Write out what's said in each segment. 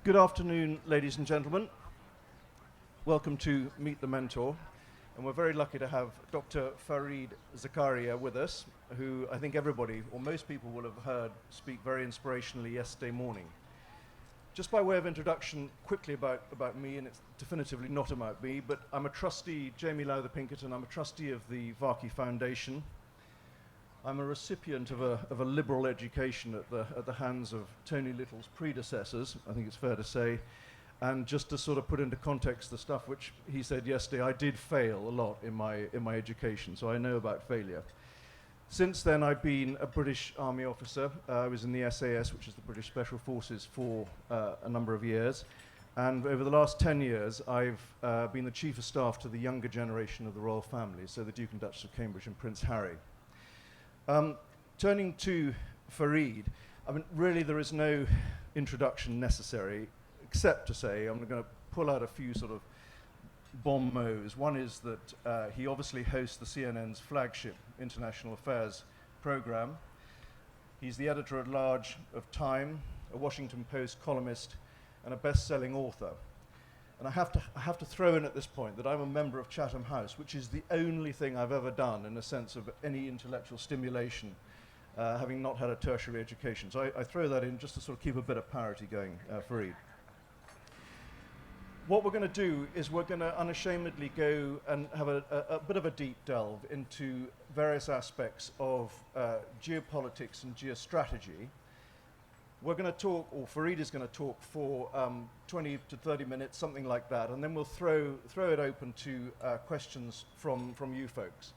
Good afternoon, ladies and gentlemen. Welcome to Meet the Mentor. And we're very lucky to have Dr. Fareed Zakaria with us, who I think everybody, or most people, will have heard speak very inspirationally yesterday morning. Just by way of introduction, quickly about me, and it's definitively not about me, but I'm a trustee, Jamie Lowther-Pinkerton. I'm a trustee of the Varkey Foundation. I'm a recipient of a liberal education at the hands of Tony Little's predecessors, I think it's fair to say. And just to sort of put into context the stuff which he said yesterday, I did fail a lot in my education, so I know about failure. Since then, I've been a British Army officer. I was in the SAS, which is the British Special Forces, for a number of years. And over the last 10 years, I've been the Chief of Staff to the younger generation of the royal family, so the Duke and Duchess of Cambridge and Prince Harry. Turning to Fareed, I mean, really there is no introduction necessary, except to say I'm going to pull out a few sort of bon mots. One is that he obviously hosts the CNN's flagship international affairs program. He's the editor-at-large of Time, a Washington Post columnist, and a best-selling author. And I have to throw in at this point that I'm a member of Chatham House, which is the only thing I've ever done in a sense of any intellectual stimulation, having not had a tertiary education. So I throw that in just to sort of keep a bit of parity going, Fareed. What we're going to do is we're going to unashamedly go and have a bit of a deep delve into various aspects of geopolitics and geostrategy. We're going to talk, or Fareed is going to talk for 20 to 30 minutes, something like that, and then we'll throw it open to questions from you folks.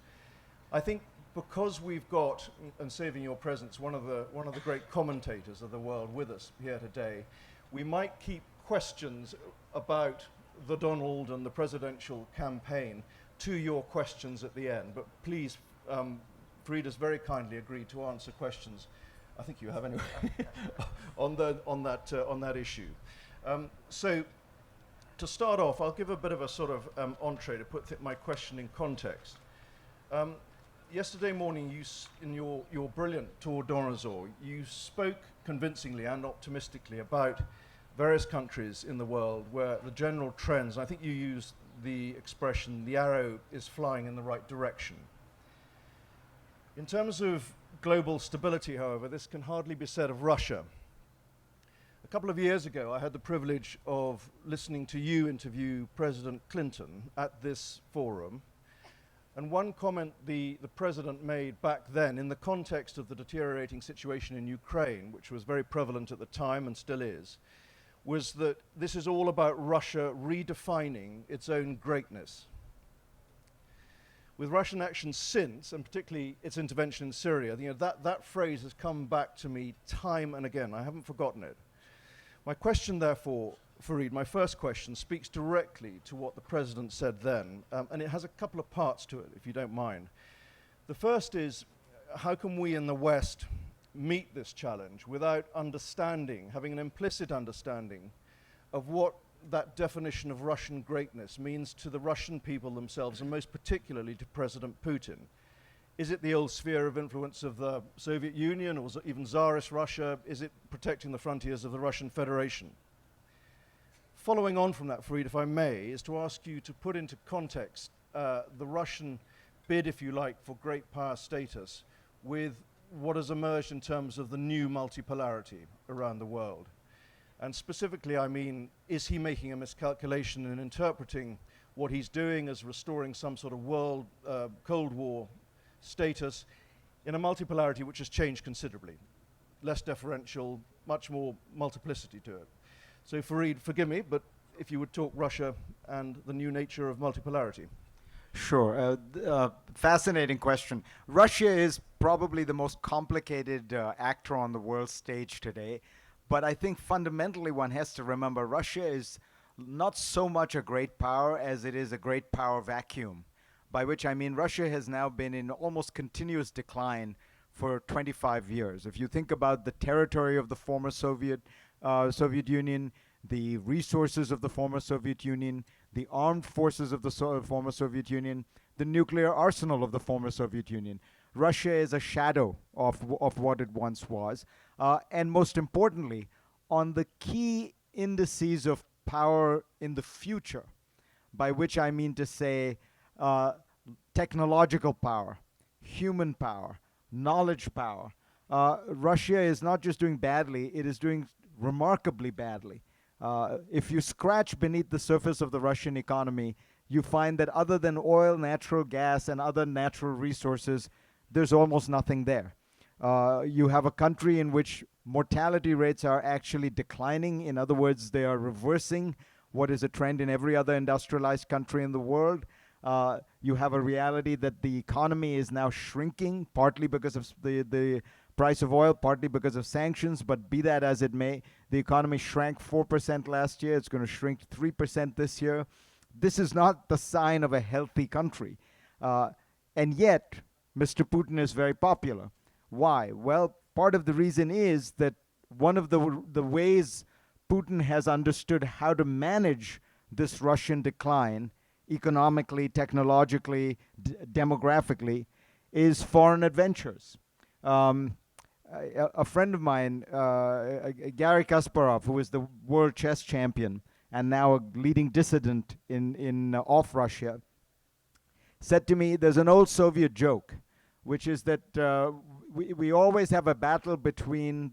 I think because we've got, and saving your presence, one of the great commentators of the world with us here today, we might keep questions about the Donald and the presidential campaign to your questions at the end. But please, Fareed has very kindly agreed to answer questions, I think you have anyway, on that issue. So to start off, I'll give a bit of a sort of entree to put my question in context. Yesterday morning, in your brilliant tour d'horizon, you spoke convincingly and optimistically about various countries in the world where the general trends, I think you used the expression, the arrow is flying in the right direction. In terms of global stability, however, this can hardly be said of Russia. A couple of years ago, I had the privilege of listening to you interview President Clinton at this forum. And one comment the president made back then in the context of the deteriorating situation in Ukraine, which was very prevalent at the time and still is, was that this is all about Russia redefining its own greatness. With Russian actions since, and particularly its intervention in Syria, that phrase has come back to me time and again. I haven't forgotten it. My question, therefore, Fareed, my first question, speaks directly to what the president said then, and it has a couple of parts to it, if you don't mind. The first is, how can we in the West meet this challenge without understanding, having an implicit understanding of what that definition of Russian greatness means to the Russian people themselves, and most particularly to President Putin? Is it the old sphere of influence of the Soviet Union, or even Tsarist Russia? Is it protecting the frontiers of the Russian Federation? Following on from that, Fareed, if I may, is to ask you to put into context the Russian bid, if you like, for great power status with what has emerged in terms of the new multipolarity around the world. And specifically, I mean, is he making a miscalculation in interpreting what he's doing as restoring some sort of world Cold War status in a multipolarity which has changed considerably? Less deferential, much more multiplicity to it. So Fareed, forgive me, but if you would talk Russia and the new nature of multipolarity. Sure. Fascinating question. Russia is probably the most complicated actor on the world stage today. But I think fundamentally one has to remember Russia is not so much a great power as it is a great power vacuum, by which I mean Russia has now been in almost continuous decline for 25 years. If you think about the territory of the former Soviet Union, the resources of the former Soviet Union, the armed forces of the former Soviet Union, the nuclear arsenal of the former Soviet Union, Russia is a shadow of what it once was. And most importantly, on the key indices of power in the future, by which I mean to say uh, technological power, human power, knowledge power. Russia is not just doing badly, it is doing remarkably badly. If you scratch beneath the surface of the Russian economy, you find that other than oil, natural gas, and other natural resources, there's almost nothing there. You have a country in which mortality rates are actually declining. In other words, they are reversing what is a trend in every other industrialized country in the world. You have a reality that the economy is now shrinking, partly because of the price of oil, partly because of sanctions, but be that as it may, the economy shrank 4% last year. It's going to shrink 3% this year. This is not the sign of a healthy country. And yet, Mr. Putin is very popular. Why? Well, part of the reason is that one of the ways Putin has understood how to manage this Russian decline economically, technologically, demographically, is foreign adventures. A friend of mine, Garry Kasparov, who is the world chess champion and now a leading dissident in off Russia, said to me, there's an old Soviet joke, which is that we always have a battle between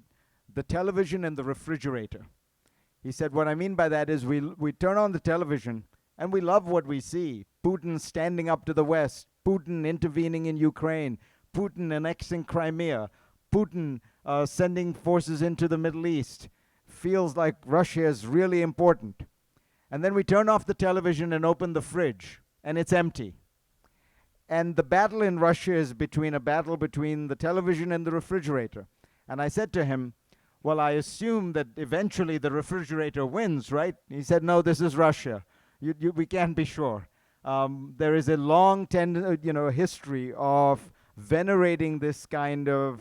the television and the refrigerator. He said, what I mean by that is we turn on the television and we love what we see. Putin standing up to the West, Putin intervening in Ukraine, Putin annexing Crimea, Putin sending forces into the Middle East. Feels like Russia is really important. And then we turn off the television and open the fridge, and it's empty. And the battle in Russia is a battle between the television and the refrigerator. And I said to him, well, I assume that eventually the refrigerator wins, right? He said, no, this is Russia. We can't be sure. There is a long history of venerating this kind of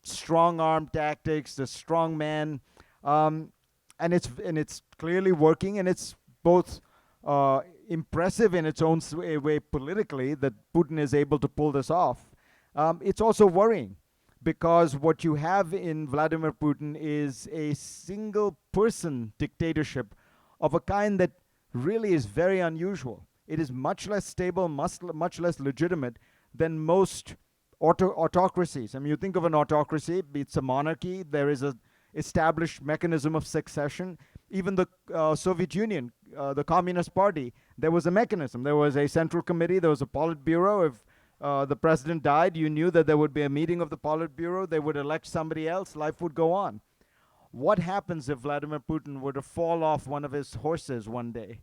strong-arm tactics, the strong man, and it's clearly working, and it's both impressive in its own way politically that Putin is able to pull this off. It's also worrying because what you have in Vladimir Putin is a single-person dictatorship of a kind that really is very unusual. It is much less stable, much less legitimate than most autocracies. I mean, you think of an autocracy, it's a monarchy, there is a established mechanism of succession. Even the Soviet Union, the Communist Party, there was a mechanism. There was a central committee, there was a Politburo. If the president died, you knew that there would be a meeting of the Politburo, they would elect somebody else, life would go on. What happens if Vladimir Putin were to fall off one of his horses one day?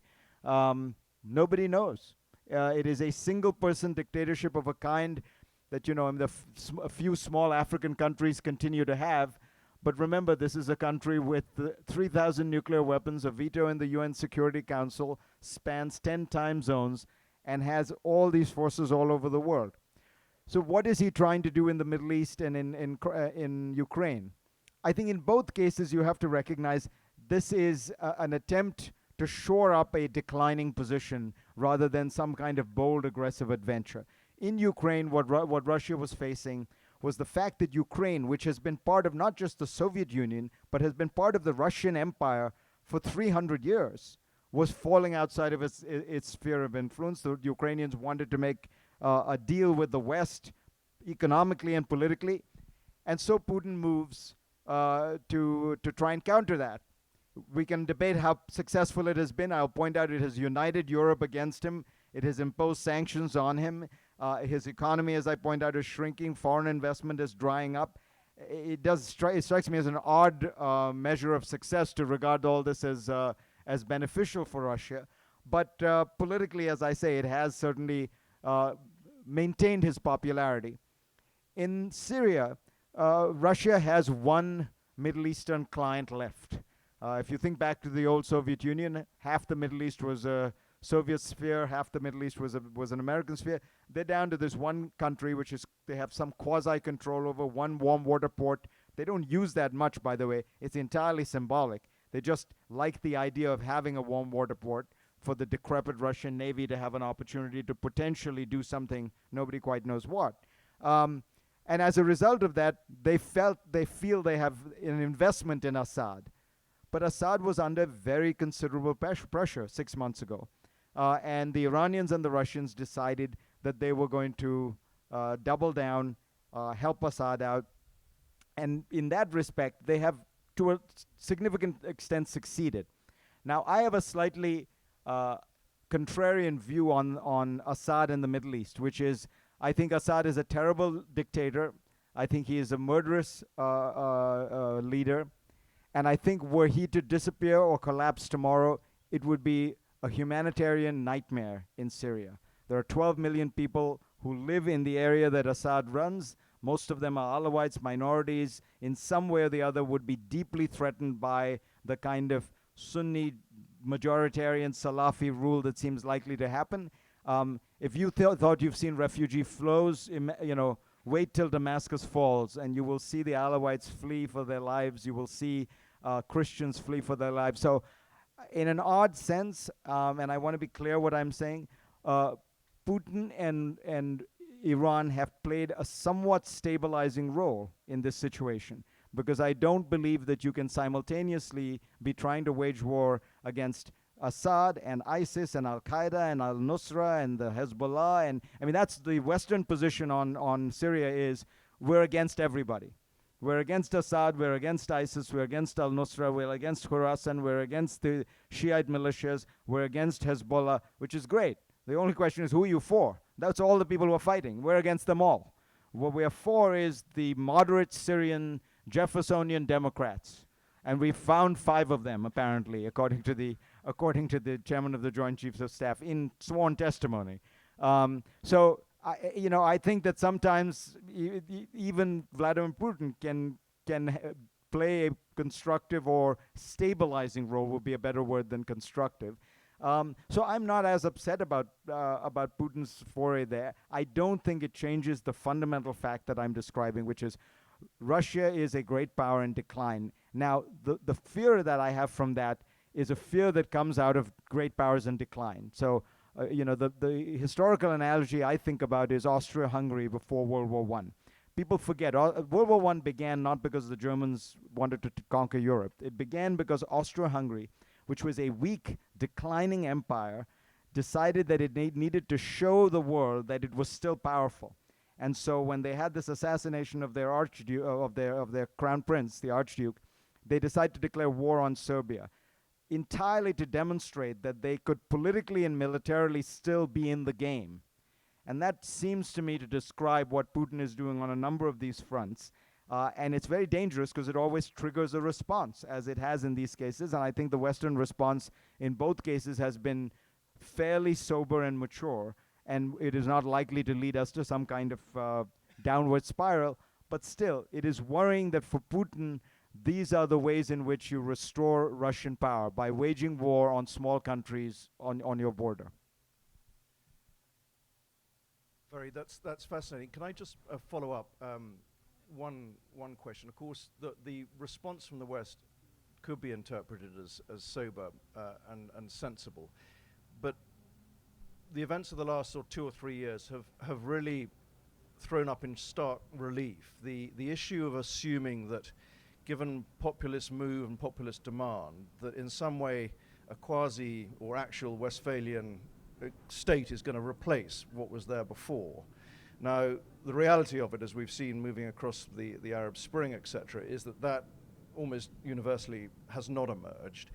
Nobody knows. It is a single-person dictatorship of a kind that, a few small African countries continue to have. But remember, this is a country with 3,000 nuclear weapons, a veto in the UN Security Council, spans 10 time zones, and has all these forces all over the world. So what is he trying to do in the Middle East and in Ukraine? I think in both cases you have to recognize this is an attempt to shore up a declining position rather than some kind of bold, aggressive adventure. In Ukraine, what Russia was facing was the fact that Ukraine, which has been part of not just the Soviet Union, but has been part of the Russian Empire for 300 years, was falling outside of its sphere of influence. The Ukrainians wanted to make a deal with the West economically and politically. And so Putin moves to try and counter that. We can debate how successful it has been. I'll point out it has united Europe against him. It has imposed sanctions on him. His economy, as I point out, is shrinking. Foreign investment is drying up. It strikes me as an odd measure of success to regard all this as beneficial for Russia. But politically, as I say, it has certainly maintained his popularity. In Syria, Russia has one Middle Eastern client left. If you think back to the old Soviet Union, half the Middle East was a Soviet sphere, half the Middle East was an American sphere. They're down to this one country, which is they have some quasi-control over, one warm water port. They don't use that much, by the way. It's entirely symbolic. They just like the idea of having a warm water port for the decrepit Russian Navy to have an opportunity to potentially do something nobody quite knows what. And as a result of that, they feel they have an investment in Assad. But Assad was under very considerable pressure 6 months ago. And the Iranians and the Russians decided that they were going to double down, help Assad out. And in that respect, they have, to a significant extent, succeeded. Now, I have a slightly contrarian view on Assad in the Middle East, which is I think Assad is a terrible dictator. I think he is a murderous leader. And I think were he to disappear or collapse tomorrow, it would be a humanitarian nightmare in Syria. There are 12 million people who live in the area that Assad runs. Most of them are Alawites, minorities. In some way or the other would be deeply threatened by the kind of Sunni majoritarian Salafi rule that seems likely to happen. If you thought you've seen refugee flows, wait till Damascus falls, and you will see the Alawites flee for their lives. You will see Christians flee for their lives. So, in an odd sense, and I want to be clear what I'm saying, Putin and Iran have played a somewhat stabilizing role in this situation, because I don't believe that you can simultaneously be trying to wage war against Assad and ISIS and Al-Qaeda and Al-Nusra and the Hezbollah. And I mean, that's the Western position on Syria, is we're against everybody. We're against Assad, we're against ISIS, we're against Al-Nusra, we're against Khorasan, we're against the Shiite militias, we're against Hezbollah, which is great. The only question is, who are you for? That's all the people who are fighting. We're against them all. What we are for is the moderate Syrian Jeffersonian Democrats. And we found 5 of them, apparently, according to the chairman of the Joint Chiefs of Staff in sworn testimony. So I think that sometimes even Vladimir Putin can play a constructive or stabilizing role, would be a better word than constructive. So I'm not as upset about Putin's foray there. I don't think it changes the fundamental fact that I'm describing, which is Russia is a great power in decline. Now, the fear that I have from that is a fear that comes out of great powers in decline. So, the historical analogy I think about is Austria-Hungary before World War I. People forget, World War I began not because the Germans wanted to conquer Europe. It began because Austria-Hungary, which was a weak, declining empire, decided that it needed to show the world that it was still powerful. And so when they had this assassination of their archduke, of their crown prince, the archduke, they decided to declare war on Serbia, entirely to demonstrate that they could politically and militarily still be in the game. And that seems to me to describe what Putin is doing on a number of these fronts. And it's very dangerous because it always triggers a response, as it has in these cases. And I think the Western response in both cases has been fairly sober and mature. And it is not likely to lead us to some kind of downward spiral. But still, it is worrying that for Putin, these are the ways in which you restore Russian power, by waging war on small countries on your border. That's fascinating. Can I just follow up one question? Of course, the response from the West could be interpreted as sober and sensible, but the events of the last 2 or 3 years have really thrown up in stark relief the issue of assuming that, given populist move and populist demand, that in some way a quasi or actual Westphalian state is going to replace what was there before. Now, the reality of it, as we've seen moving across the Arab Spring, etc., is that almost universally has not emerged.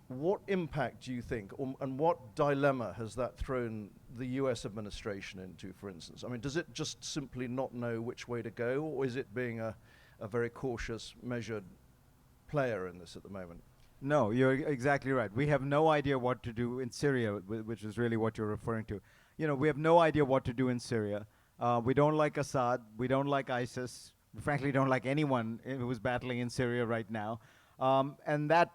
What impact do you think, and what dilemma has that thrown the US administration into, for instance? I mean, does it just simply not know which way to go, or is it being a very cautious, measured player in this at the moment? No, you're exactly right. We have no idea what to do in Syria, which is really what you're referring to. We have no idea what to do in Syria. We don't like Assad. We don't like ISIS. We frankly don't like anyone who's battling in Syria right now. And that,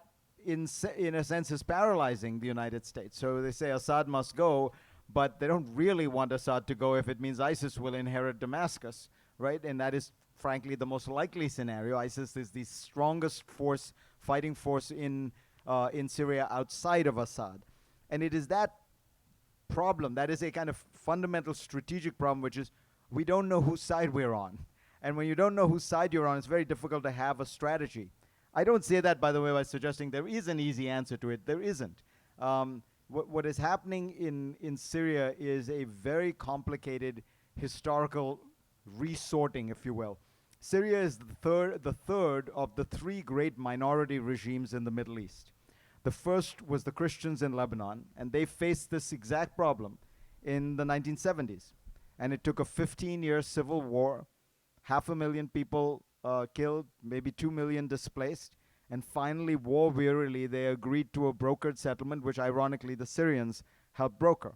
in a sense, is paralyzing the United States. So they say Assad must go, but they don't really want Assad to go if it means ISIS will inherit Damascus, right? And that is, frankly, the most likely scenario. ISIS is the strongest fighting force in Syria outside of Assad. And it is that problem, that is a kind of fundamental strategic problem, which is we don't know whose side we're on. And when you don't know whose side you're on, it's very difficult to have a strategy. I don't say that, by the way, by suggesting there is an easy answer to it. There isn't. What is happening in Syria is a very complicated historical resorting, if you will. Syria is the third of the three great minority regimes in the Middle East. The first was the Christians in Lebanon, and they faced this exact problem in the 1970s. And it took a 15-year civil war, 500,000 people killed, maybe 2 million displaced, and finally, war-wearily, they agreed to a brokered settlement, which ironically the Syrians helped broker.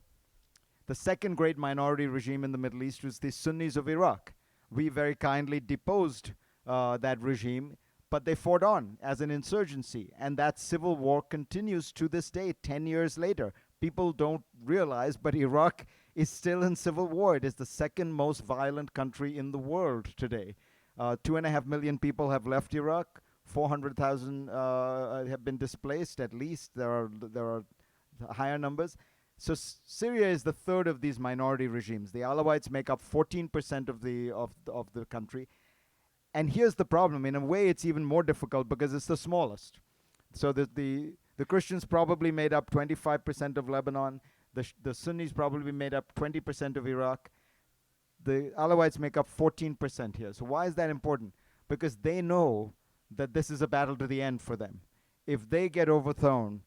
The second great minority regime in the Middle East was the Sunnis of Iraq. We very kindly deposed that regime, but they fought on as an insurgency, and that civil war continues to this day, 10 years later. People don't realize, but Iraq is still in civil war. It is the second most violent country in the world today. 2.5 million people have left Iraq. 400,000 have been displaced, at least. There are higher numbers. So Syria is the third of these minority regimes. The Alawites make up 14% of the country. And here's the problem. In a way, it's even more difficult because it's the smallest. So the Christians probably made up 25% of Lebanon. The Sunnis probably made up 20% of Iraq. The Alawites make up 14% here. So why is that important? Because they know that this is a battle to the end for them. If they get overthrown,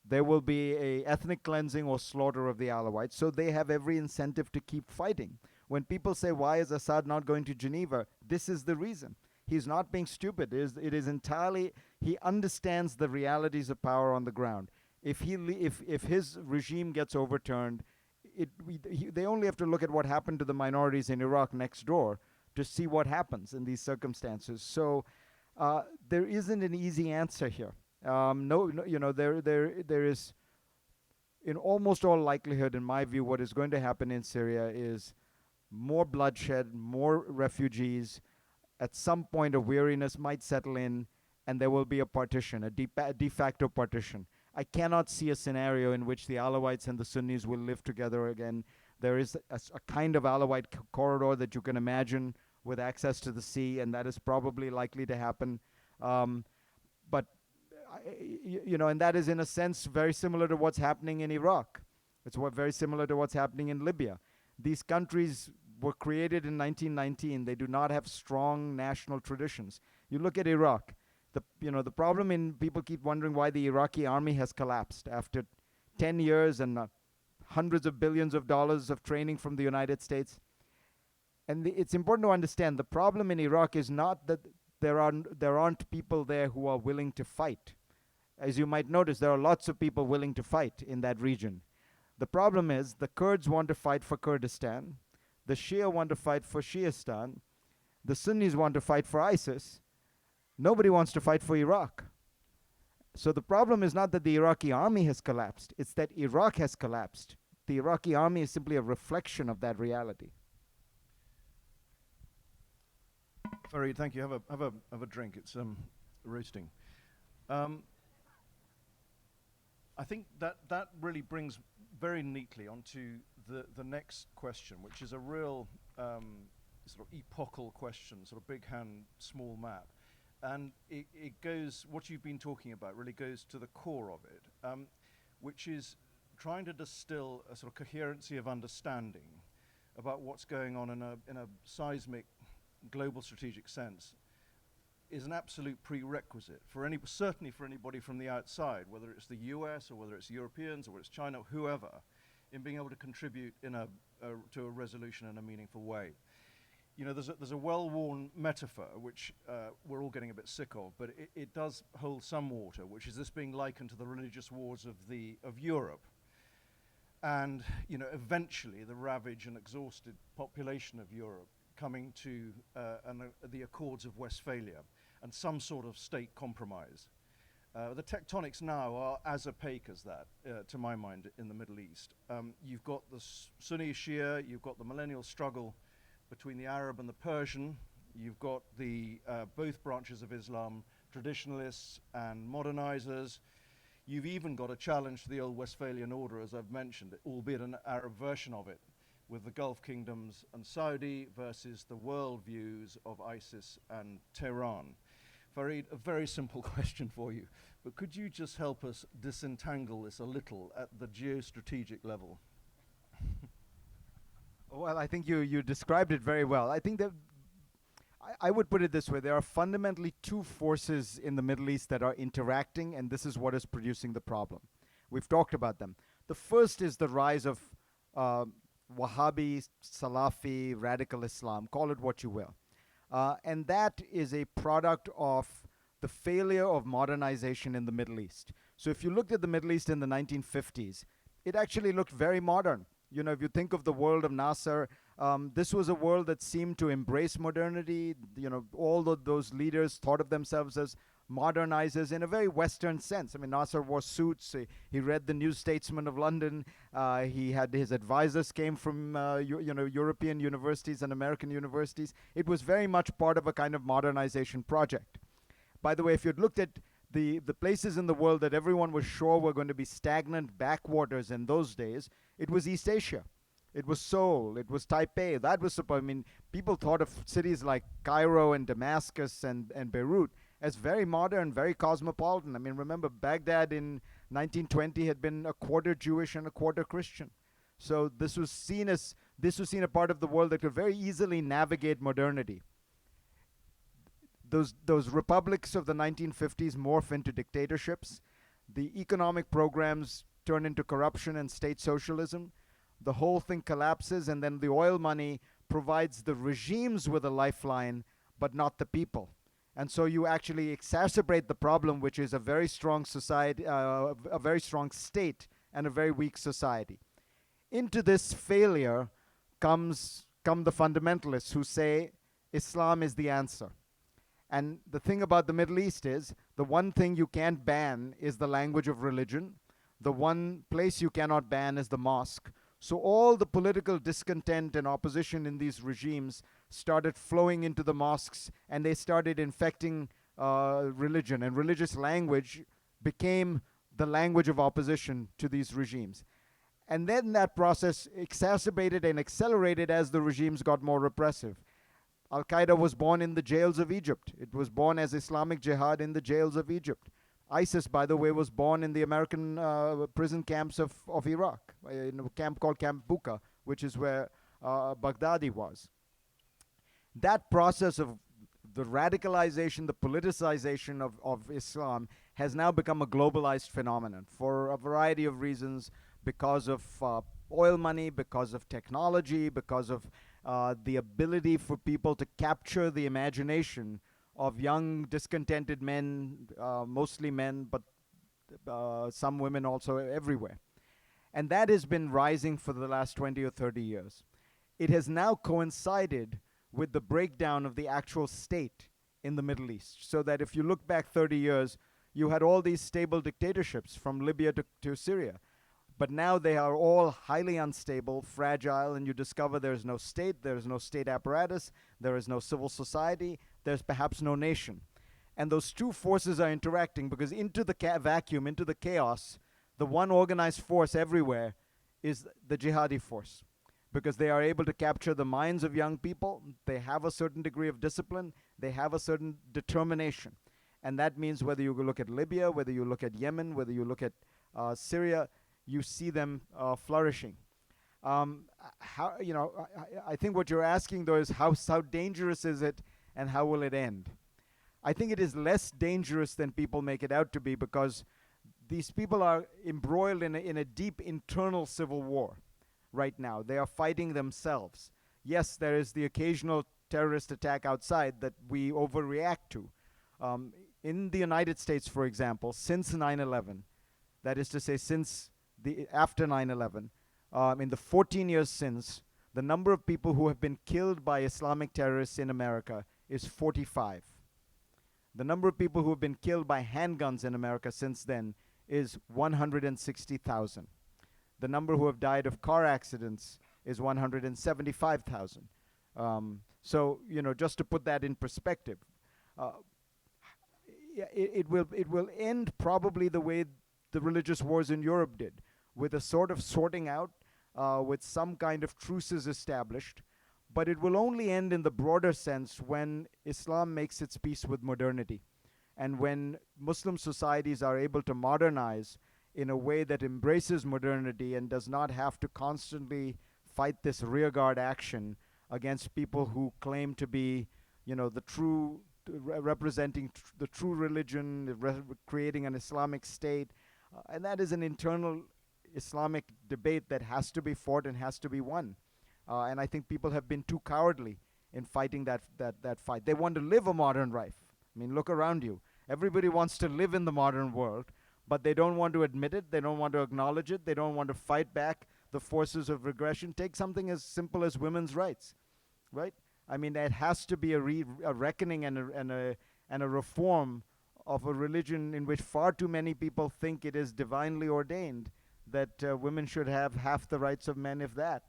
there will be a ethnic cleansing or slaughter of the Alawites, so they have every incentive to keep fighting. When people say, why is Assad not going to Geneva? This is the reason. He's not being stupid. It is entirely, he understands the realities of power on the ground. If his regime gets overturned, they only have to look at what happened to the minorities in Iraq next door to see what happens in these circumstances. So there isn't an easy answer here. There is, in almost all likelihood, in my view, what is going to happen in Syria is more bloodshed, more refugees. At some point, a weariness might settle in, and there will be a partition, a de facto partition. I cannot see a scenario in which the Alawites and the Sunnis will live together again. There is a kind of Alawite corridor that you can imagine with access to the sea, and that is probably likely to happen. But and that is in a sense very similar to what's happening in Iraq. It's very similar to what's happening in Libya. These countries were created in 1919. They do not have strong national traditions. You look at Iraq. The problem people keep wondering why the Iraqi army has collapsed after 10 years and hundreds of billions of dollars of training from the United States. And it's important to understand the problem in Iraq is not that there aren't people there who are willing to fight. As you might notice, there are lots of people willing to fight in that region. The problem is the Kurds want to fight for Kurdistan, the Shia want to fight for Shiistan, the Sunnis want to fight for ISIS. Nobody wants to fight for Iraq. So the problem is not that the Iraqi army has collapsed, it's that Iraq has collapsed. The Iraqi army is simply a reflection of that reality. Fareed, thank you. Have a drink. It's roasting. I think that really brings very neatly onto the next question, which is a real sort of epochal question, sort of big hand, small map. And it goes, what you've been talking about really goes to the core of it, which is trying to distill a sort of coherency of understanding about what's going on in a seismic global strategic sense is an absolute prerequisite for certainly for anybody from the outside, whether it's the US or whether it's Europeans or whether it's China or whoever, in being able to contribute to a resolution in a meaningful way. There's a well-worn metaphor which we're all getting a bit sick of, but it does hold some water, which is this being likened to the religious wars of Europe, and eventually the ravaged and exhausted population of Europe coming to the Accords of Westphalia and some sort of state compromise. The tectonics now are as opaque as that, to my mind, in the Middle East. You've got the Sunni Shia, you've got the millennial struggle between the Arab and the Persian, you've got the both branches of Islam, traditionalists and modernizers. You've even got a challenge to the old Westphalian order, as I've mentioned, albeit an Arab version of it, with the Gulf kingdoms and Saudi versus the world views of ISIS and Tehran. Fareed, a very simple question for you, but could you just help us disentangle this a little at the geostrategic level? Well, I think you described it very well. I think that I would put it this way. There are fundamentally two forces in the Middle East that are interacting, and this is what is producing the problem. We've talked about them. The first is the rise of Wahhabi, Salafi, radical Islam, call it what you will. And that is a product of the failure of modernization in the Middle East. So if you looked at the Middle East in the 1950s, it actually looked very modern. You know, if you think of the world of Nasser, this was a world that seemed to embrace modernity. You know, all of those leaders thought of themselves as modernizers in a very Western sense. I mean, Nasser wore suits. He read the New Statesman of London. He had his advisors came from European universities and American universities. It was very much part of a kind of modernization project. By the way, if you'd looked at the places in the world that everyone was sure were going to be stagnant backwaters in those days, it was East Asia. It was Seoul. It was Taipei. That was I mean, people thought of cities like Cairo and Damascus and Beirut as very modern, very cosmopolitan. I mean, remember, Baghdad in 1920 had been a quarter Jewish and a quarter Christian. So this was seen a part of the world that could very easily navigate modernity. Those republics of the 1950s morph into dictatorships. The economic programs turn into corruption and state socialism. The whole thing collapses, and then the oil money provides the regimes with a lifeline, but not the people. And so you actually exacerbate the problem, which is a very strong society, a very strong state, and a very weak society. Into this failure come the fundamentalists who say Islam is the answer. And the thing about the Middle East is, the one thing you can't ban is the language of religion. The one place you cannot ban is the mosque. So all the political discontent and opposition in these regimes started flowing into the mosques, and they started infecting religion. And religious language became the language of opposition to these regimes. And then that process exacerbated and accelerated as the regimes got more repressive. Al-Qaeda was born in the jails of Egypt. It was born as Islamic Jihad in the jails of Egypt. ISIS, by the way, was born in the American prison camps of Iraq, in a camp called Camp Bucca, which is where Baghdadi was. That process of the radicalization, the politicization of Islam has now become a globalized phenomenon for a variety of reasons, because of oil money, because of technology, because of the ability for people to capture the imagination of young, discontented men, mostly men, but some women also everywhere. And that has been rising for the last 20 or 30 years. It has now coincided with the breakdown of the actual state in the Middle East. So that if you look back 30 years, you had all these stable dictatorships from Libya to Syria. But now they are all highly unstable, fragile, and you discover there's no state apparatus, there is no civil society, there's perhaps no nation. And those two forces are interacting, because into the vacuum, into the chaos, the one organized force everywhere is the jihadi force, because they are able to capture the minds of young people. They have a certain degree of discipline, they have a certain determination. And that means whether you look at Libya, whether you look at Yemen, whether you look at Syria, you see them flourishing. I think what you're asking, though, is how dangerous is it, and how will it end? I think it is less dangerous than people make it out to be, because these people are embroiled in a deep internal civil war right now. They are fighting themselves. Yes, there is the occasional terrorist attack outside that we overreact to. In the United States, for example, since 9/11, that is to say, after 9/11, in the 14 years since, the number of people who have been killed by Islamic terrorists in America is 45. The number of people who have been killed by handguns in America since then is 160,000. The number who have died of car accidents is 175,000. So, just to put that in perspective, it will end probably the way the religious wars in Europe did, with a sort of sorting out, with some kind of truces established. But it will only end in the broader sense when Islam makes its peace with modernity. And when Muslim societies are able to modernize in a way that embraces modernity and does not have to constantly fight this rearguard action against people who claim to be, the true, representing the true religion, creating an Islamic state, and that is an internal Islamic debate that has to be fought and has to be won. And I think people have been too cowardly in fighting that fight. They want to live a modern life. I mean, look around you. Everybody wants to live in the modern world, but they don't want to admit it. They don't want to acknowledge it. They don't want to fight back the forces of regression. Take something as simple as women's rights, right? I mean, there has to be a reckoning and a reform of a religion in which far too many people think it is divinely ordained that women should have half the rights of men, if that.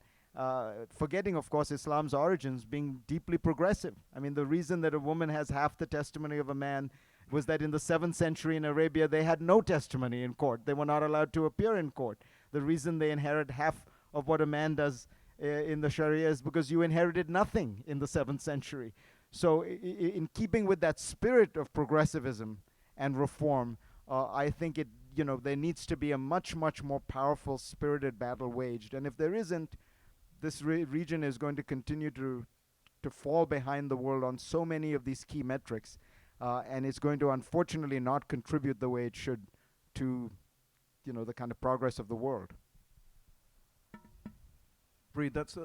Forgetting, of course, Islam's origins being deeply progressive. I mean, the reason that a woman has half the testimony of a man was that in the 7th century in Arabia, they had no testimony in court. They were not allowed to appear in court. The reason they inherit half of what a man does in the Sharia is because you inherited nothing in the 7th century. So in keeping with that spirit of progressivism and reform, I think there needs to be a much, much more powerful, spirited battle waged. And if there isn't, this region is going to continue to fall behind the world on so many of these key metrics, and it's going to unfortunately not contribute the way it should to, the kind of progress of the world. Breed, that's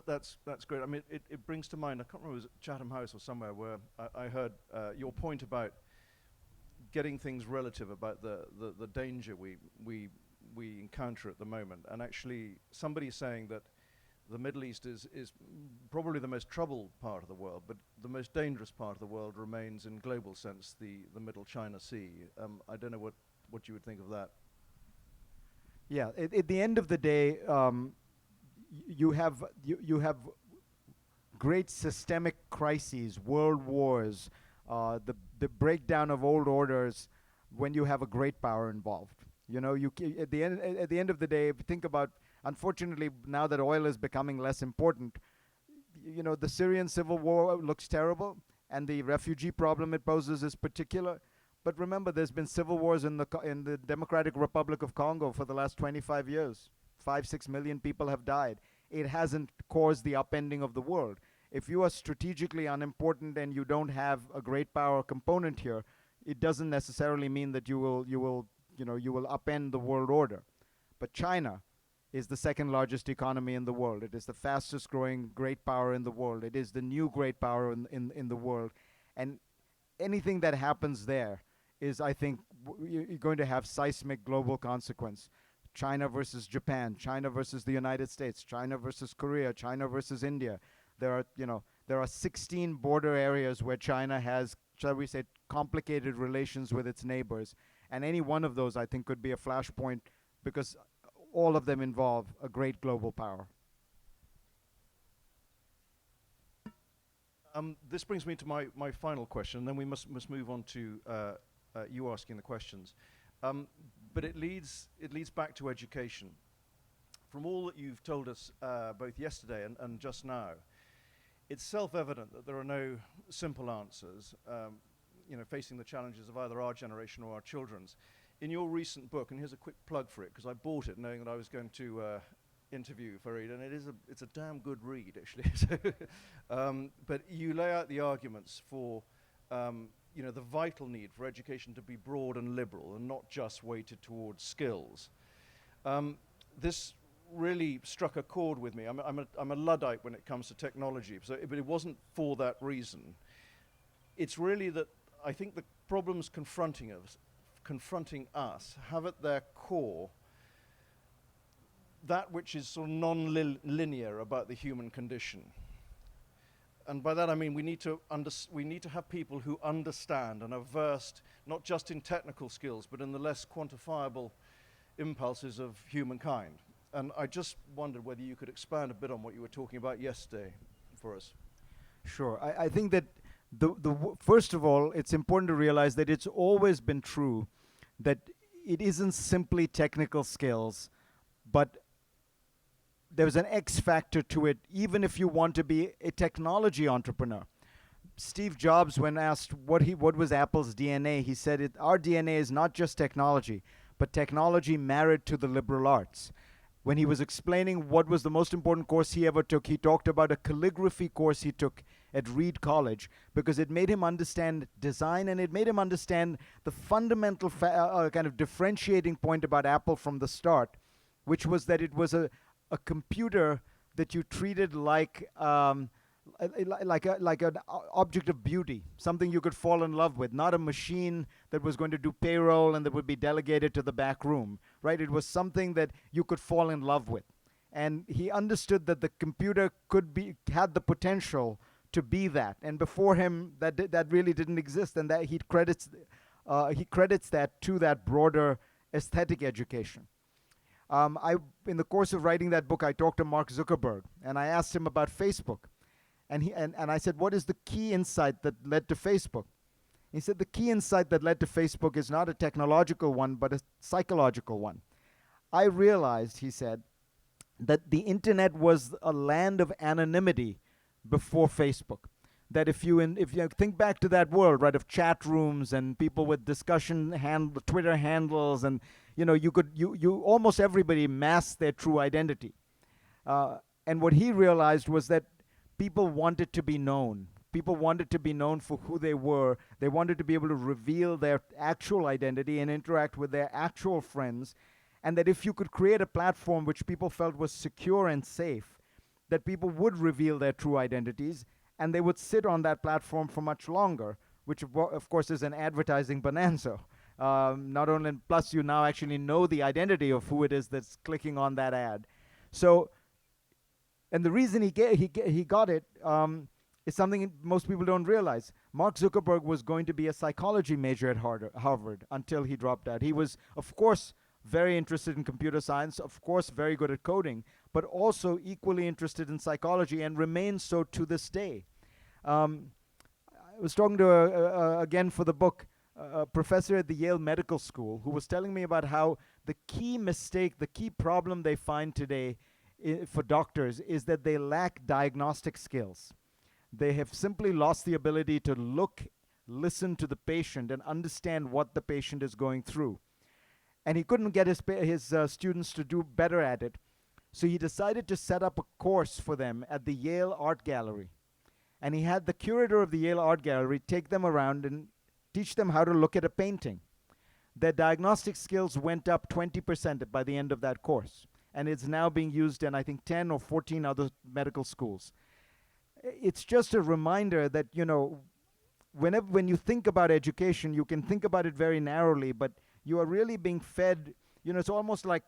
great. I mean, it brings to mind, I can't remember, it was at Chatham House or somewhere, where I heard your point about getting things relative about the danger we encounter at the moment, and actually somebody saying that the Middle East is probably the most troubled part of the world, but the most dangerous part of the world remains, in global sense, the Middle China Sea. I don't know what you would think of that. Yeah, at the end of the day, you have great systemic crises, world wars, the breakdown of old orders when you have a great power involved. At the end of the day, if you think about, unfortunately, now that oil is becoming less important, the Syrian civil war looks terrible, and the refugee problem it poses is particular. But remember, there's been civil wars in the Democratic Republic of Congo for the last 25 years. 5-6 million people have died. It hasn't caused the upending of the world. If you are strategically unimportant and you don't have a great power component here, it doesn't necessarily mean that you will upend the world order. But China is the second largest economy in the world. It is the fastest growing great power in the world. It is the new great power in the world. And anything that happens there is, I think, you're going to have seismic global consequence. China versus Japan, China versus the United States, China versus Korea, China versus India. There are 16 border areas where China has, shall we say, complicated relations with its neighbors. And any one of those, I think, could be a flashpoint, because all of them involve a great global power. This brings me to my final question, and then we must move on to you asking the questions. But it leads back to education. From all that you've told us both yesterday and just now, it's self-evident that there are no simple answers, facing the challenges of either our generation or our children's. In your recent book, and here's a quick plug for it, because I bought it knowing that I was going to interview Fareed, and it's a damn good read, actually. But you lay out the arguments for the vital need for education to be broad and liberal and not just weighted towards skills. This really struck a chord with me. I'm a Luddite when it comes to technology, but it wasn't for that reason. It's really that I think the problems confronting us have at their core that which is sort of non-linear about the human condition. And by that I mean we need to have people who understand and are versed not just in technical skills, but in the less quantifiable impulses of humankind. And I just wondered whether you could expand a bit on what you were talking about yesterday for us. Sure. I think that first of all, it's important to realize that it's always been true that it isn't simply technical skills, but there's an X factor to it, even if you want to be a technology entrepreneur. Steve Jobs, when asked what was Apple's DNA, he said, our DNA is not just technology, but technology married to the liberal arts. When he was explaining what was the most important course he ever took, he talked about a calligraphy course he took at Reed College because it made him understand design, and it made him understand the fundamental kind of differentiating point about Apple from the start, which was that it was a computer that you treated like an object of beauty, something you could fall in love with, not a machine that was going to do payroll and that would be delegated to the back room, right? It was something that you could fall in love with. And he understood that the computer had the potential to be that. And before him, that really didn't exist, and that he credits that to that broader aesthetic education. In the course of writing that book, I talked to Mark Zuckerberg, and I asked him about Facebook. And I said, what is the key insight that led to Facebook? He said, the key insight that led to Facebook is not a technological one, but a psychological one. I realized, he said, that the internet was a land of anonymity before Facebook. That if you think back to that world, right, of chat rooms and people with Twitter handles, and you almost everybody masked their true identity. And what he realized was that people wanted to be known. People wanted to be known for who they were. They wanted to be able to reveal their actual identity and interact with their actual friends. And that if you could create a platform which people felt was secure and safe, that people would reveal their true identities, and they would sit on that platform for much longer, which of course is an advertising bonanza. Not only, plus you now actually know the identity of who it is that's clicking on that ad. So, and the reason he got it is something most people don't realize. Mark Zuckerberg was going to be a psychology major at Harvard until he dropped out. He was, of course, very interested in computer science, of course, very good at coding, but also equally interested in psychology, and remains so to this day. I was talking to, again for the book, a professor at the Yale Medical School who was telling me about how the key mistake, the key problem they find today for doctors is that they lack diagnostic skills. They have simply lost the ability to look, listen to the patient, and understand what the patient is going through. And he couldn't get his students to do better at it, so he decided to set up a course for them at the Yale Art Gallery. And he had the curator of the Yale Art Gallery take them around and teach them how to look at a painting. Their diagnostic skills went up 20% by the end of that course. And it's now being used in, I think, 10 or 14 other medical schools. It's just a reminder that, when you think about education, you can think about it very narrowly, but you are really being fed, it's almost like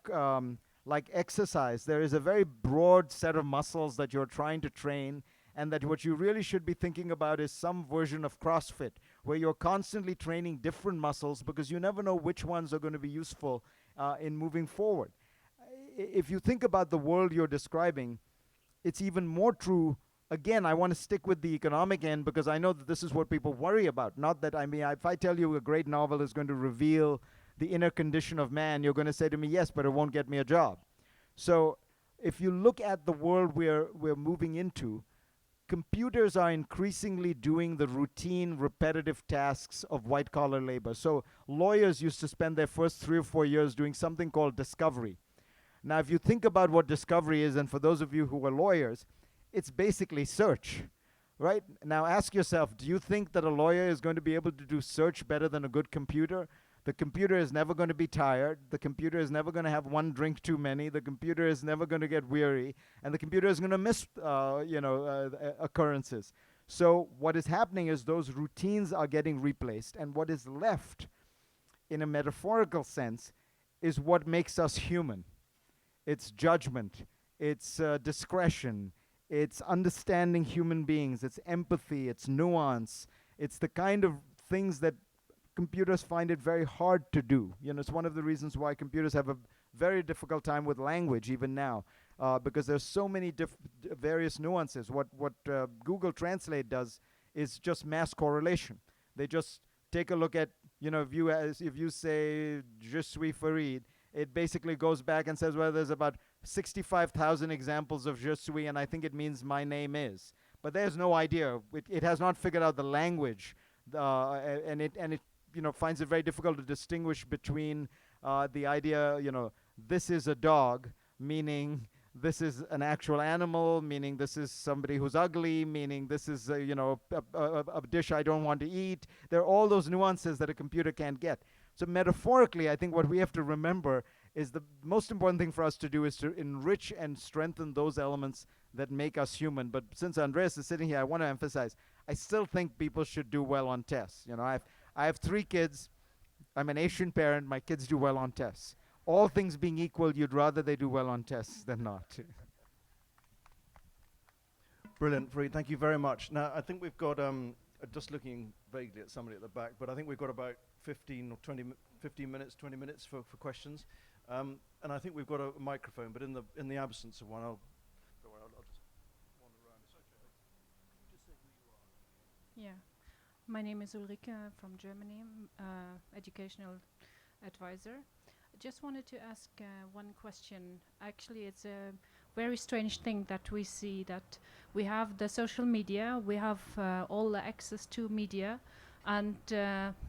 exercise. There is a very broad set of muscles that you're trying to train, and that what you really should be thinking about is some version of CrossFit, where you're constantly training different muscles because you never know which ones are going to be useful in moving forward. If you think about the world you're describing, it's even more true. Again, I want to stick with the economic end because I know that this is what people worry about. Not that, if I tell you a great novel is going to reveal the inner condition of man, you're going to say to me, yes, but it won't get me a job. So if you look at the world we're moving into, computers are increasingly doing the routine, repetitive tasks of white-collar labor. So lawyers used to spend their first 3 or 4 years doing something called discovery. Now, if you think about what discovery is, and for those of you who are lawyers, it's basically search, right? Now ask yourself, do you think that a lawyer is going to be able to do search better than a good computer? The computer is never going to be tired. The computer is never going to have one drink too many. The computer is never going to get weary. And the computer is going to miss, occurrences. So what is happening is those routines are getting replaced. And what is left, in a metaphorical sense, is what makes us human. It's judgment. It's discretion. It's understanding human beings. It's empathy. It's nuance. It's the kind of things that computers find it very hard to do. It's one of the reasons why computers have a very difficult time with language even now, because there's so many various nuances. What Google Translate does is just mass correlation. They just take a look at, if you say "Je suis Farid," it basically goes back and says, well, there's about 65,000 examples of "Je suis," and I think it means "my name is." but there's no idea. It has not figured out the language, and it finds it very difficult to distinguish between the idea, this is a dog, meaning this is an actual animal, meaning this is somebody who's ugly, meaning this is a dish I don't want to eat. There are all those nuances that a computer can't get. So metaphorically, I think what we have to remember is the most important thing for us to do is to enrich and strengthen those elements that make us human. But since Andreas is sitting here, I want to emphasize, I still think people should do well on tests. I have 3 kids. I'm an Asian parent. My kids do well on tests. All things being equal, you'd rather they do well on tests than not. Brilliant, Fareed. Thank you very much. Now, I think we've got, just looking vaguely at somebody at the back, but I think we've got about 15 or 20 minutes for questions. And I think we've got a microphone, but in the absence of one, I'll just wander around. It's okay. Can you just say who you are? Yeah. My name is Ulrike from Germany, educational advisor. I just wanted to ask one question. Actually, it's a very strange thing that we see, that we have the social media, we have all the access to media, and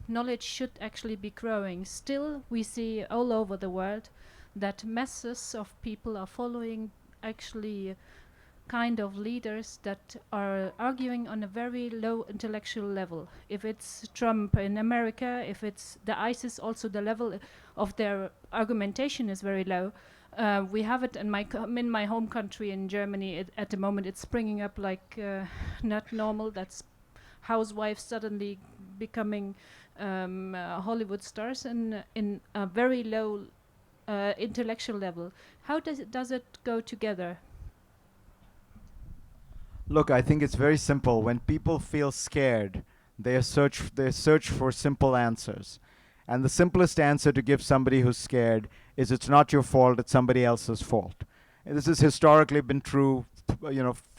knowledge should actually be growing. Still, we see all over the world that masses of people are following actually kind of leaders that are arguing on a very low intellectual level. If it's Trump in America, if it's the ISIS, also the level of their argumentation is very low. We have it in my home country in Germany. At the moment, it's springing up like not normal. That's housewives suddenly becoming Hollywood stars in a very low intellectual level. How does it go together? Look, I think it's very simple. When people feel scared, they search for simple answers. And the simplest answer to give somebody who's scared is it's not your fault, it's somebody else's fault. And this has historically been true,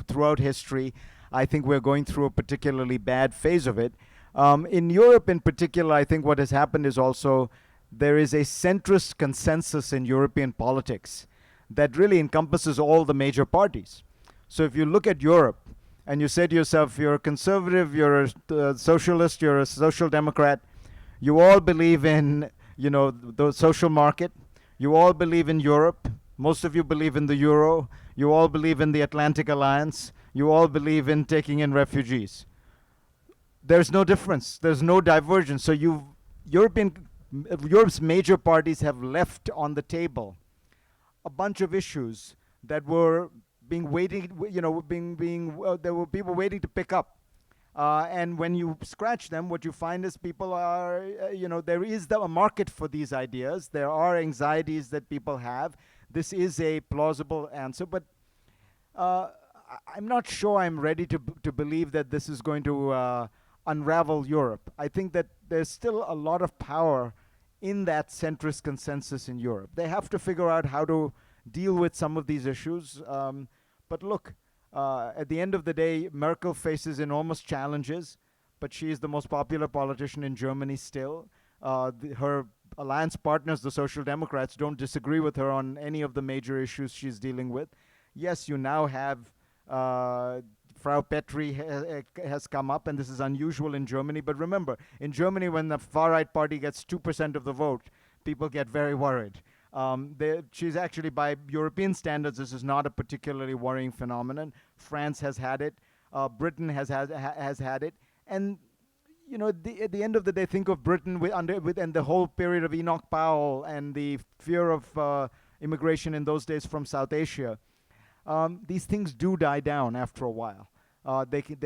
throughout history. I think we're going through a particularly bad phase of it. In Europe in particular, I think what has happened is also there is a centrist consensus in European politics that really encompasses all the major parties. So if you look at Europe and you say to yourself, you're a conservative, you're a socialist, you're a social democrat, you all believe in, the social market, you all believe in Europe, most of you believe in the euro, you all believe in the Atlantic Alliance, you all believe in taking in refugees. There's no difference, there's no divergence. So Europe's major parties have left on the table a bunch of issues that were there were people waiting to pick up. And when you scratch them, what you find is people are, there is a market for these ideas. There are anxieties that people have. This is a plausible answer, but I'm not sure I'm ready to believe that this is going to unravel Europe. I think that there's still a lot of power in that centrist consensus in Europe. They have to figure out how to deal with some of these issues. But look, at the end of the day, Merkel faces enormous challenges, but she is the most popular politician in Germany still. Her alliance partners, the Social Democrats, don't disagree with her on any of the major issues she's dealing with. Yes, you now have Frau Petri has come up, and this is unusual in Germany. But remember, in Germany, when the far-right party gets 2% of the vote, people get very worried. She's actually, by European standards, this is not a particularly worrying phenomenon. France has had it. Britain has had it. And, at the end of the day, think of Britain and the whole period of Enoch Powell and the fear of immigration in those days from South Asia. These things do die down after a while. I think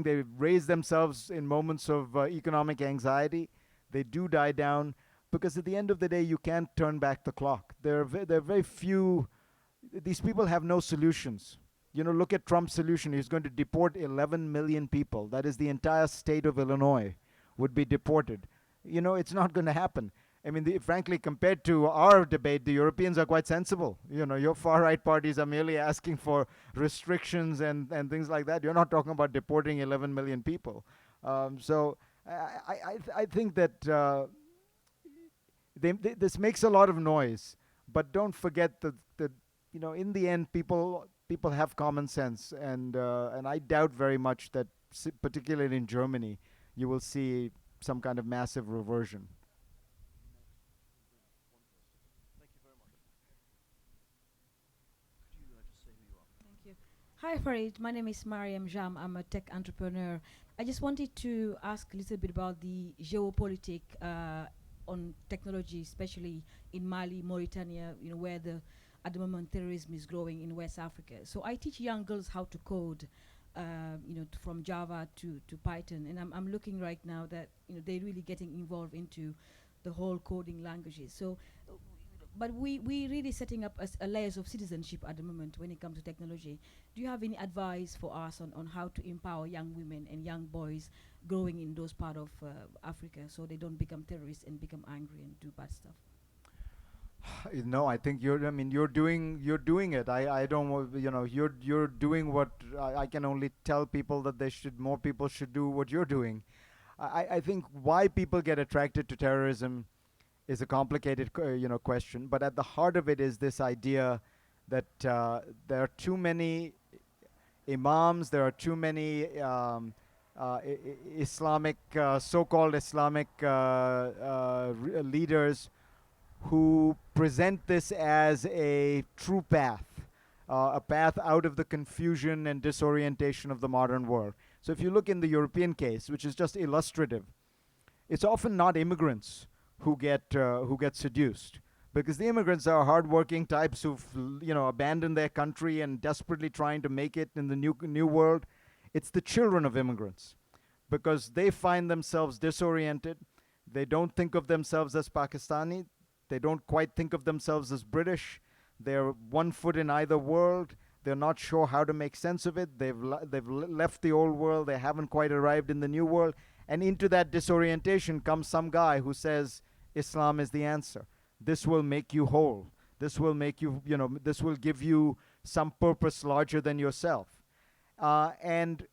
they raise themselves in moments of economic anxiety. They do die down. Because at the end of the day, you can't turn back the clock. There are very few. These people have no solutions. Look at Trump's solution. He's going to deport 11 million people. That is the entire state of Illinois would be deported. It's not going to happen. I mean, frankly, compared to our debate, the Europeans are quite sensible. Your far-right parties are merely asking for restrictions and things like that. You're not talking about deporting 11 million people. So I think that this makes a lot of noise, but don't forget that in the end, people people have common sense, and I doubt very much that, particularly in Germany, you will see some kind of massive reversion. Thank you. Hi, Farid. My name is Mariam Jam. I'm a tech entrepreneur. I just wanted to ask a little bit about the geopolitics on technology, especially in Mali, Mauritania, where at the moment terrorism is growing in West Africa. So I teach young girls how to code, from Java to Python, and I'm looking right now that they're really getting involved into the whole coding languages. So but we really setting up a layers of citizenship at the moment when it comes to technology. Do you have any advice for us on how to empower young women and young boys growing in those part of Africa so they don't become terrorists and become angry and do bad stuff? No, I think you're doing it. I don't you're doing what I can only tell people that more people should do what you're doing. I think why people get attracted to terrorism is a complicated question, but at the heart of it is this idea that there are too many imams, there are too many Islamic, so-called Islamic leaders who present this as a true path, a path out of the confusion and disorientation of the modern world. So if you look in the European case, which is just illustrative, it's often not immigrants who get seduced, because the immigrants are hardworking types who've abandoned their country and desperately trying to make it in the new world. It's the children of immigrants, because they find themselves disoriented. They don't think of themselves as Pakistani. They don't quite think of themselves as British. They're one foot in either world. They're not sure how to make sense of it. They've left the old world. They haven't quite arrived in the new world. And into that disorientation comes some guy who says, Islam is the answer. This will make you whole. This will make you, this will give you some purpose larger than yourself. And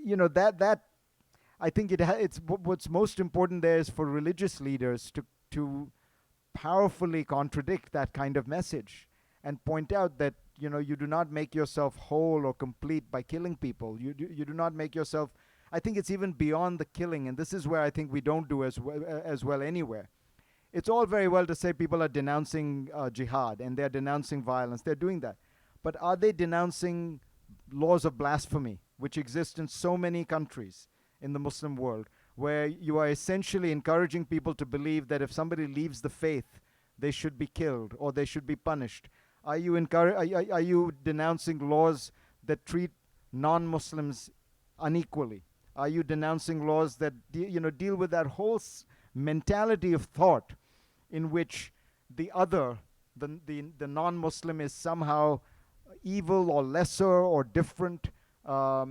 that I think it's what's most important there is for religious leaders to powerfully contradict that kind of message and point out that you do not make yourself whole or complete by killing people. You do not make yourself. I think it's even beyond the killing, and this is where I think we don't do as well anywhere. It's all very well to say people are denouncing jihad and they're denouncing violence. They're doing that. But are they denouncing laws of blasphemy, which exist in so many countries in the Muslim world, where you are essentially encouraging people to believe that if somebody leaves the faith, they should be killed or they should be punished? Are you denouncing laws that treat non-Muslims unequally? Are you denouncing laws that deal with that whole mentality of thought in which the other, the non-Muslim, is somehow evil or lesser or different? Are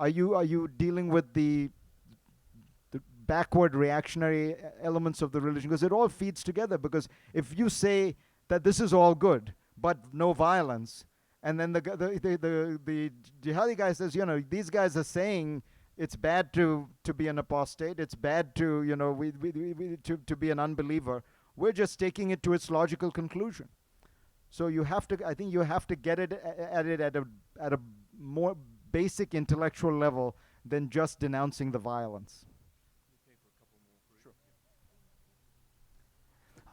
you dealing with the backward reactionary elements of the religion? Because it all feeds together. Because if you say that this is all good but no violence, and then the jihadi guy says, these guys are saying it's bad to be an apostate, it's bad to to be an unbeliever. We're just taking it to its logical conclusion. So I think you have to get at it at a more basic intellectual level than just denouncing the violence.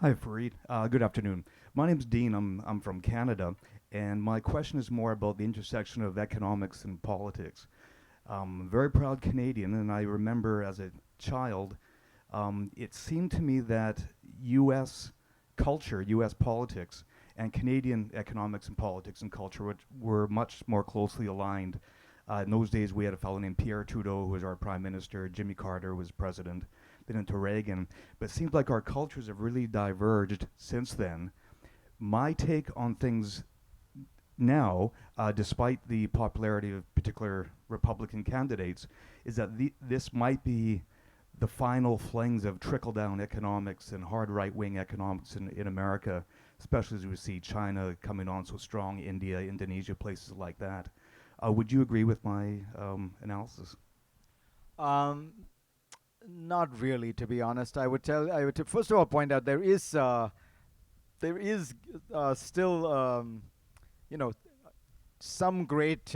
Hi, Fareed. Good afternoon. My name's Dean. I'm from Canada, and my question is more about the intersection of economics and politics. I'm a very proud Canadian, and I remember as a child, it seemed to me that U.S. culture, U.S. politics, and Canadian economics and politics and culture were much more closely aligned. In those days, we had a fellow named Pierre Trudeau, who was our prime minister. Jimmy Carter was president, then into Reagan. But it seems like our cultures have really diverged since then. My take on things now, despite the popularity of particular Republican candidates, is that this might be the final flings of trickle-down economics and hard right-wing economics in America, especially as we see China coming on so strong, India, Indonesia, places like that. Would you agree with my analysis? Not really, to be honest. I would first of all point out there is still some great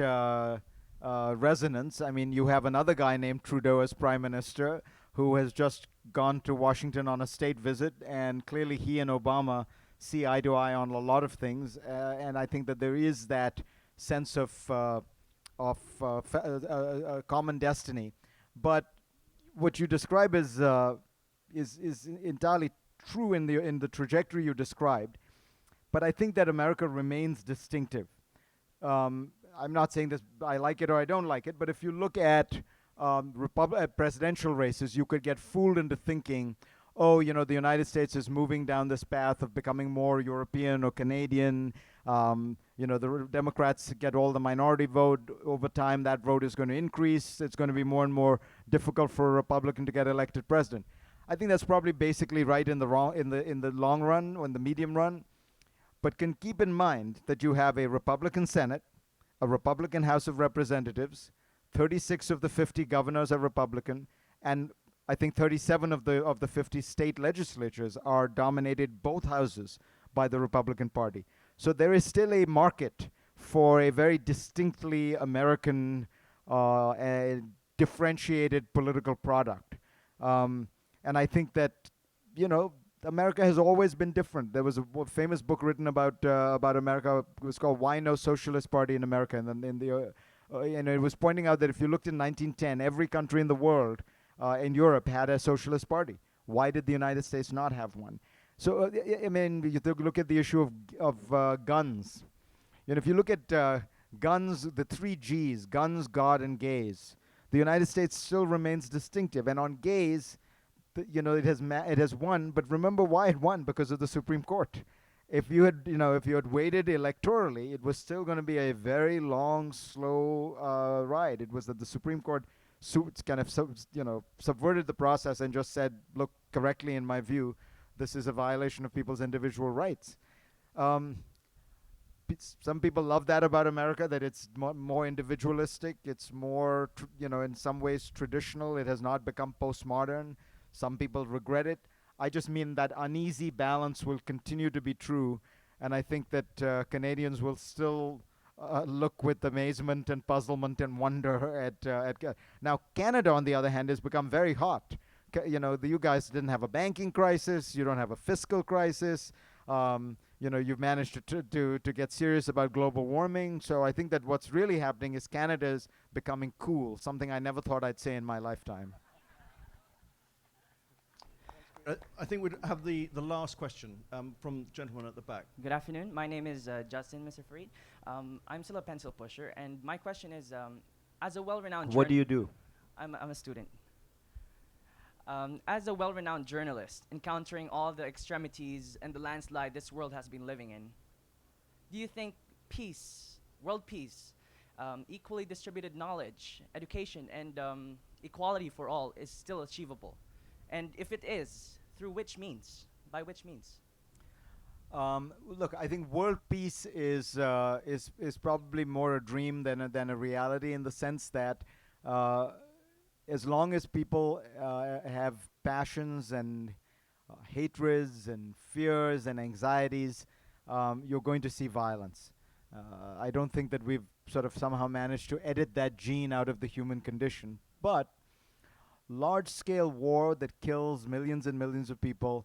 resonance. I mean, you have another guy named Trudeau as Prime Minister who has just gone to Washington on a state visit, and clearly he and Obama see eye to eye on a lot of things. And I think that there is that sense of common destiny. But what you describe is entirely true in the trajectory you described. But I think that America remains distinctive. I'm not saying this, I like it or I don't like it, but if you look at presidential races, you could get fooled into thinking, oh, you know, the United States is moving down this path of becoming more European or Canadian. You know, the Democrats get all the minority vote. Over time, that vote is going to increase. It's going to be more and more difficult for a Republican to get elected president. I think that's probably basically right in the long run or in the medium run. But can keep in mind that you have a Republican Senate, a Republican House of Representatives, 36 of the 50 governors are Republican, and I think 37 of the 50 state legislatures are dominated, both houses, by the Republican Party. So there is still a market for a very distinctly American, differentiated political product. And I think that, you know, America has always been different. There was a famous book written about America. It was called "Why No Socialist Party in America," and then it was pointing out that if you looked in 1910, every country in the world, in Europe, had a socialist party. Why did the United States not have one? So I mean, you look at the issue of guns. You know, if you look at guns, the 3 Gs: guns, God, and gays. The United States still remains distinctive, and on gays, you know, it has won, but remember why it won: because of the Supreme Court. If you had waited electorally, it was still going to be a very long, slow ride. It was that the Supreme Court kind of subverted the process and just said, look, correctly in my view, this is a violation of people's individual rights. Some people love that about America, that it's more individualistic. It's more, in some ways traditional. It has not become postmodern. Some people regret it. I just mean that uneasy balance will continue to be true, and I think that Canadians will still look with amazement and puzzlement and wonder at now. Canada, on the other hand, has become very hot. You guys didn't have a banking crisis. You don't have a fiscal crisis. You've managed to get serious about global warming. So I think that what's really happening is Canada's becoming cool, something I never thought I'd say in my lifetime. I think we'd have the last question from the gentleman at the back. Good afternoon. My name is Justin, Mr. Farid. I'm still a pencil pusher, and my question is, as a well-renowned What do you do? I'm a student. As a well-renowned journalist, encountering all the extremities and the landslide this world has been living in, do you think peace, world peace, equally distributed knowledge, education, and equality for all is still achievable? And if it is, through which means? By which means? Look, I think world peace is probably more a dream than a reality, in the sense that as long as people have passions and hatreds and fears and anxieties, you're going to see violence. I don't think that we've sort of somehow managed to edit that gene out of the human condition, but large-scale war that kills millions and millions of people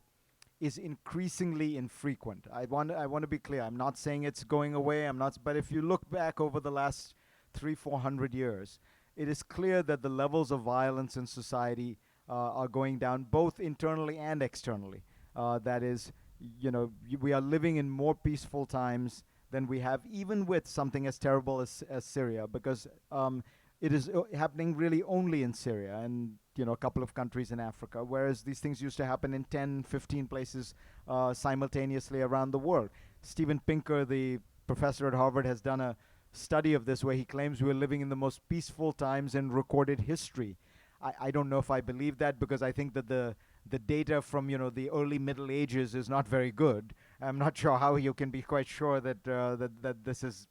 is increasingly infrequent. I want to be clear. I'm not saying it's going away. But if you look back over the last 300-400 years, it is clear that the levels of violence in society are going down, both internally and externally. That is, we are living in more peaceful times than we have, even with something as terrible as Syria, because it is happening really only in Syria and a couple of countries in Africa, whereas these things used to happen in 10, 15 places simultaneously around the world. Steven Pinker, the professor at Harvard, has done a study of this where he claims we're living in the most peaceful times in recorded history. I don't know if I believe that, because I think that the data from the early Middle Ages is not very good. I'm not sure how you can be quite sure that that this is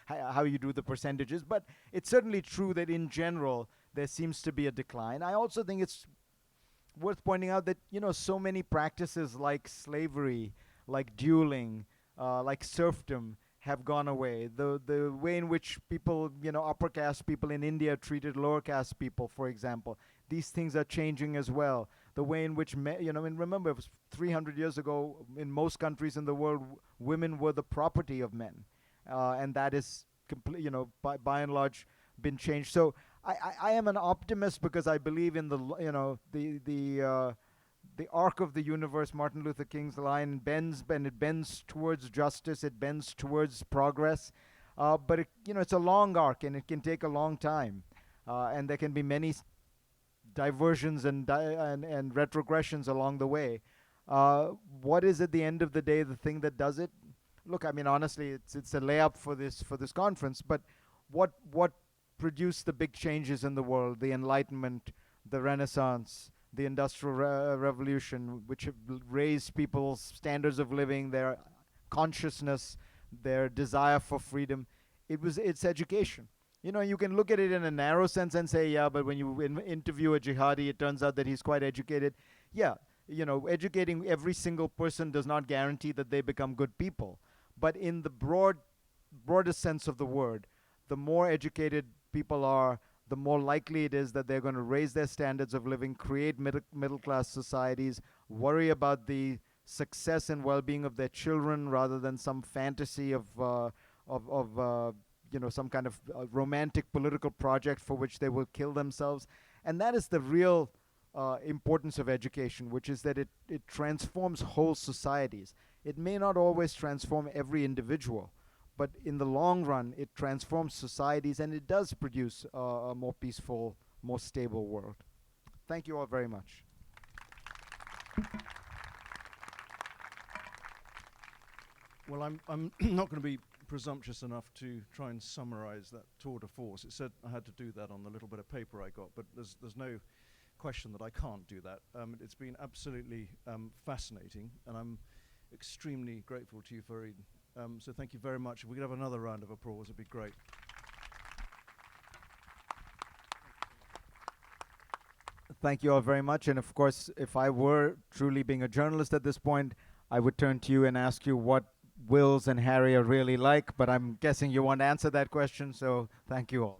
how you do the percentages, but it's certainly true that in general there seems to be a decline. I also think it's worth pointing out that so many practices like slavery, like dueling, like serfdom have gone away. The way in which people, upper caste people in India treated lower caste people, for example, these things are changing as well. The way in which remember, it was 300 years ago in most countries in the world, women were the property of men, and that is by and large been changed. So I am an optimist because I believe in the arc of the universe. Martin Luther King's line bends towards justice, it bends towards progress, but it's a long arc and it can take a long time, and there can be many diversions and retrogressions along the way. What is at the end of the day the thing that does it? Look, I mean, honestly, it's a layup for this conference, but what produced the big changes in the world? The Enlightenment, the Renaissance, the Industrial Revolution, which have raised people's standards of living, their consciousness, their desire for freedom. It's education. You can look at it in a narrow sense and say, yeah, but when you interview a jihadi, it turns out that he's quite educated. Yeah, educating every single person does not guarantee that they become good people. But in the broadest sense of the word, the more educated people are, the more likely it is that they're going to raise their standards of living, create middle-class societies, worry about the success and well-being of their children rather than some fantasy of some kind of romantic political project for which they will kill themselves. And that is the real importance of education, which is that it transforms whole societies. It may not always transform every individual, but in the long run, it transforms societies and it does produce a more peaceful, more stable world. Thank you all very much. Well, I'm not going to be presumptuous enough to try and summarize that tour de force. It said I had to do that on the little bit of paper I got, but there's no question that I can't do that. It's been absolutely fascinating, and I'm extremely grateful to you, Fareed. So thank you very much. If we could have another round of applause, it'd be great. Thank you all very much. And of course, if I were truly being a journalist at this point, I would turn to you and ask you what Wills and Harry are really like, but I'm guessing you won't answer that question, so thank you all.